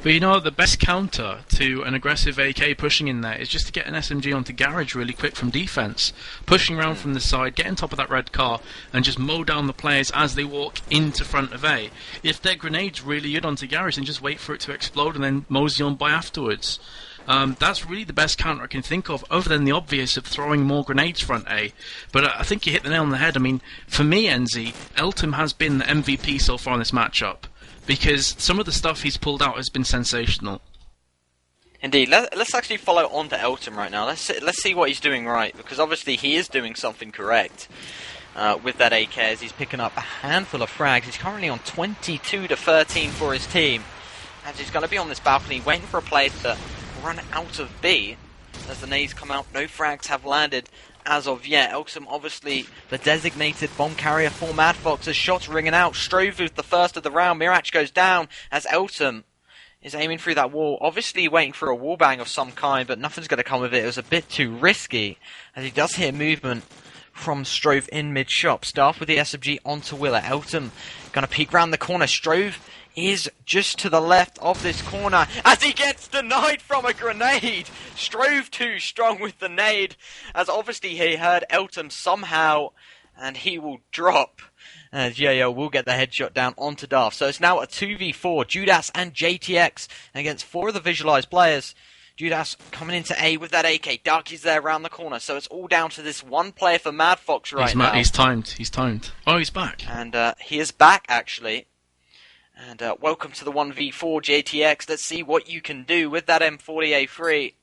But you know, the best counter to an aggressive AK pushing in there is just to get an SMG onto garage really quick from defense. Pushing around from the side, get on top of that red car, and just mow down the players as they walk into front of A. If their grenade's really good onto garage, then just wait for it to explode and then mosey on by afterwards. That's really the best counter I can think of, other than the obvious of throwing more grenades front A. But I think you hit the nail on the head. I mean, for me, NZ, Elton has been the MVP so far in this matchup, because some of the stuff he's pulled out has been sensational. Indeed. Let's actually follow on to Elton right now. Let's see what he's doing right, because obviously he is doing something correct with that AK as he's picking up a handful of frags. He's currently on 22-13 for his team, as he's going to be on this balcony waiting for a player to run out of B. As the nades come out, no frags have landed as of yet. Elton, obviously the designated bomb carrier for madFOX, as shots ringing out. Strove with the first of the round. Mirach goes down as Elton is aiming through that wall, obviously waiting for a wall bang of some kind, but nothing's going to come of it. It was a bit too risky, as he does hear movement from Strove in mid-shop. Staff with the SMG onto Willer. Elton going to peek round the corner. Strove is just to the left of this corner as he gets denied from a grenade. Strove too strong with the nade, as obviously he heard Elton somehow, and he will drop. As Yo will get the headshot down onto Darth. So it's now a 2v4, Judas and JTX against 4 of the Visualiz players. Judas coming into A with that AK. Darky's there around the corner, so it's all down to this one player for madFOX right now. He's timed. Oh, he's back. And he is back, actually. And welcome to the 1v4, JTX. Let's see what you can do with that M40A3.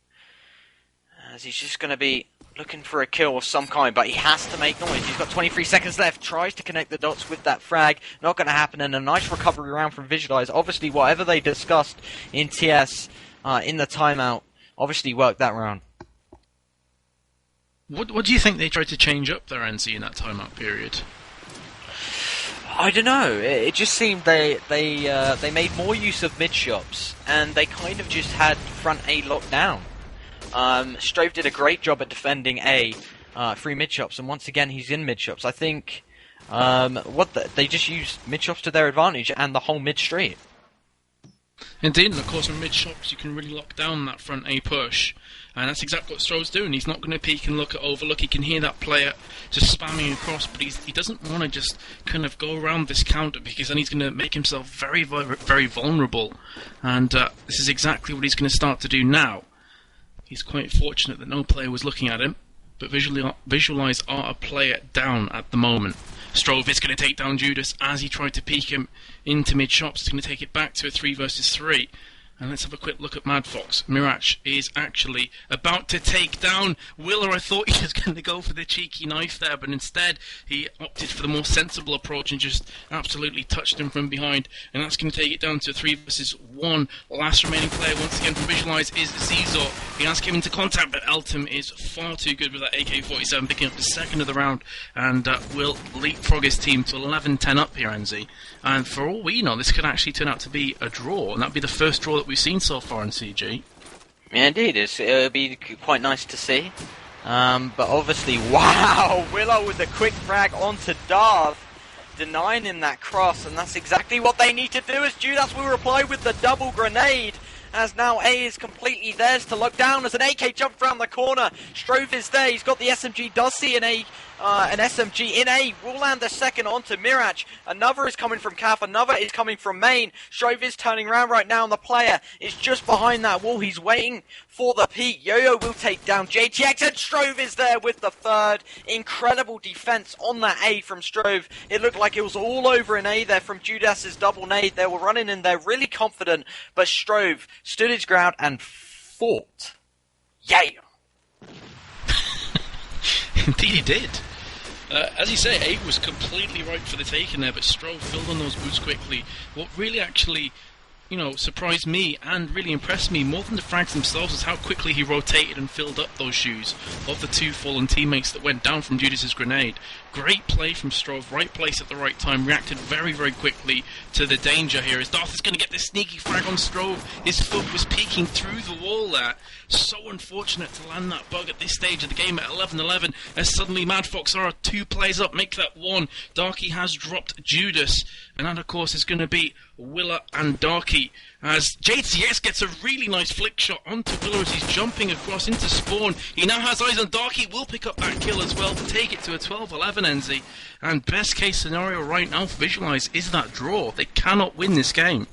As he's just going to be looking for a kill of some kind, but he has to make noise. He's got 23 seconds left. Tries to connect the dots with that frag. Not going to happen. And a nice recovery round from Visualiz. Obviously, whatever they discussed in TS in the timeout, obviously worked that round. What do you think they tried to change up their NC in that timeout period? I don't know. It just seemed they made more use of mid shops, and they kind of just had front A locked down. Strove did a great job at defending A through mid shops, and once again he's in mid shops. I think they just used mid shops to their advantage and the whole mid street. Indeed, and of course, with mid shops you can really lock down that front A push. And that's exactly what Strove's doing. He's not going to peek and look at overlook. He can hear that player just spamming across, but he doesn't want to just kind of go around this counter, because then he's going to make himself very, very, very vulnerable. And this is exactly what he's going to start to do now. He's quite fortunate that no player was looking at him, but Visualiz are a player down at the moment. Strove is going to take down Judas as he tried to peek him into mid-shops. He's going to take it back to a 3 versus 3. And let's have a quick look at madFOX. Mirach is actually about to take down Willer. I thought he was going to go for the cheeky knife there, but instead he opted for the more sensible approach and just absolutely touched him from behind. And that's going to take it down to 3 versus 1. Last remaining player once again from Visualiz is Zizor. He has come into contact, but Elton is far too good with that AK-47, picking up the second of the round, and will leapfrog his team to 11-10 up here, NZ. And for all we know, this could actually turn out to be a draw, and that'd be the first draw that we've seen so far in CG. Yeah, indeed. It'll be quite nice to see. But obviously, wow! Willow with a quick frag onto Darth, denying him that cross, and that's exactly what they need to do, as Judas will reply with the double grenade. As now A is completely theirs to lock down as an AK jumps around the corner. Strove is there, he's got the SMG, does see an SMG in A, will land the second onto Mirach. Another is coming from Calf, another is coming from main. Strove is turning around right now, and the player is just behind that wall. He's waiting for the peak. Yo-Yo will take down JTX, and Strove is there with the third. Incredible defense on that A from Strove. It looked like it was all over in A there from Judas's double nade. They were running in there really confident, but Strove stood his ground and fought. Yeah! Indeed he did. As you say, A was completely ripe for the taking there, but Strove filled on those boots quickly. What really actually, surprised me and really impressed me more than the frags themselves is how quickly he rotated and filled up those shoes of the 2 fallen teammates that went down from Judas's grenade. Great play from Strove, right place at the right time, reacted very, very quickly to the danger here. As Darth is going to get this sneaky frag on Strove, his foot was peeking through the wall there. So unfortunate to land that bug at this stage of the game at 11-11, as suddenly madFOX are 2 plays up, make that 1. Darky has dropped Judas, and that of course is going to be Willa and Darky, as JTX gets a really nice flick shot onto Willa as he's jumping across into spawn. He now has eyes on Darky, will pick up that kill as well to take it to a 12-11 NZ. And best case scenario right now for Visualiz is that draw. They cannot win this game.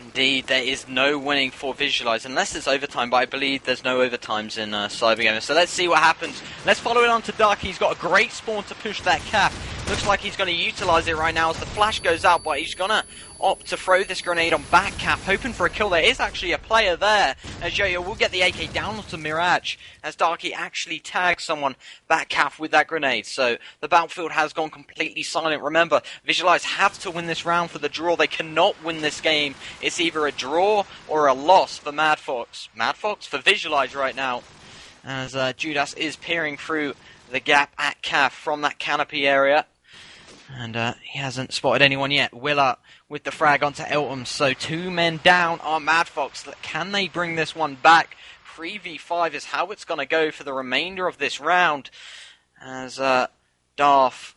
Indeed, there is no winning for Visualiz, unless it's overtime, but I believe there's no overtimes in CyberGame. So let's see what happens. Let's follow it on to Darky. He's got a great spawn to push that cap. Looks like he's going to utilise it right now as the flash goes out, but he's going to opt to throw this grenade on back cap, hoping for a kill. There is actually a player there, as Yo-Yo will get the AK down onto Mirage, as Darky actually tags someone back cap with that grenade. So the battlefield has gone completely silent. Remember, Visualiz have to win this round for the draw. They cannot win this game. It's either a draw or a loss for madFOX. madFOX for Visualiz right now, as Judas is peering through the gap at CAF from that canopy area. And he hasn't spotted anyone yet. Willa with the frag onto Eltham. So 2 men down on madFOX. Can they bring this one back? 3v5 is how it's going to go for the remainder of this round. As Darth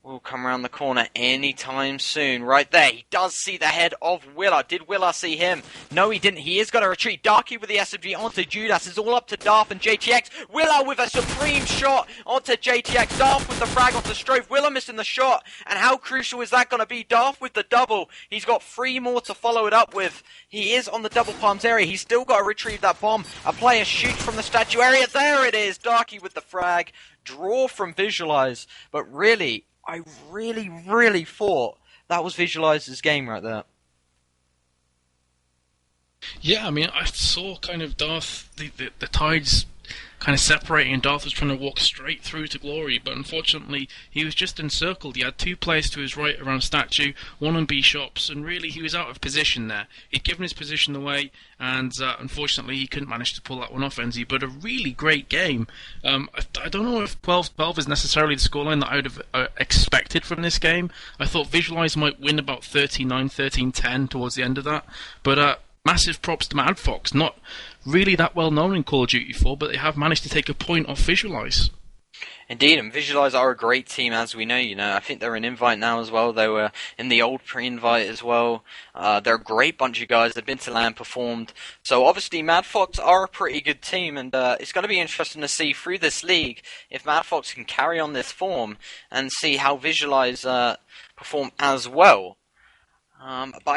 will come around the corner anytime soon. Right there, he does see the head of Willa. Did Willa see him? No, he didn't. He is going to retreat. Darky with the SMG onto Judas. It's all up to Darth and JTX. Willa with a supreme shot onto JTX. Darth with the frag onto Strove. Willa missing the shot. And how crucial is that going to be? Darth with the double. He's got 3 more to follow it up with. He is on the double palms area. He's still got to retrieve that bomb. A player shoots from the statue area. There it is. Darky with the frag. Draw from Visualiz. But really, I really thought that was Visualiz's game right there. Yeah, I mean, I saw kind of Darth, the tides kind of separating, and Darth was trying to walk straight through to glory, but unfortunately he was just encircled. He had 2 players to his right around statue, 1 on B shops, and really he was out of position there. He'd given his position away, and unfortunately he couldn't manage to pull that one off, Enzi. But a really great game. I don't know if 12-12 is necessarily the scoreline that I would have expected from this game. I thought Visualiz might win about 39-13-10 towards the end of that, but massive props to madFOX. Not really that well known in Call of Duty 4, but they have managed to take a point off Visualiz. Indeed, and Visualiz are a great team, as we know. I think they're an invite now as well. They were in the old pre-invite as well. They're a great bunch of guys. They've been to LAN, performed. So obviously, madFOX are a pretty good team, and it's going to be interesting to see through this league if madFOX can carry on this form and see how Visualiz perform as well. But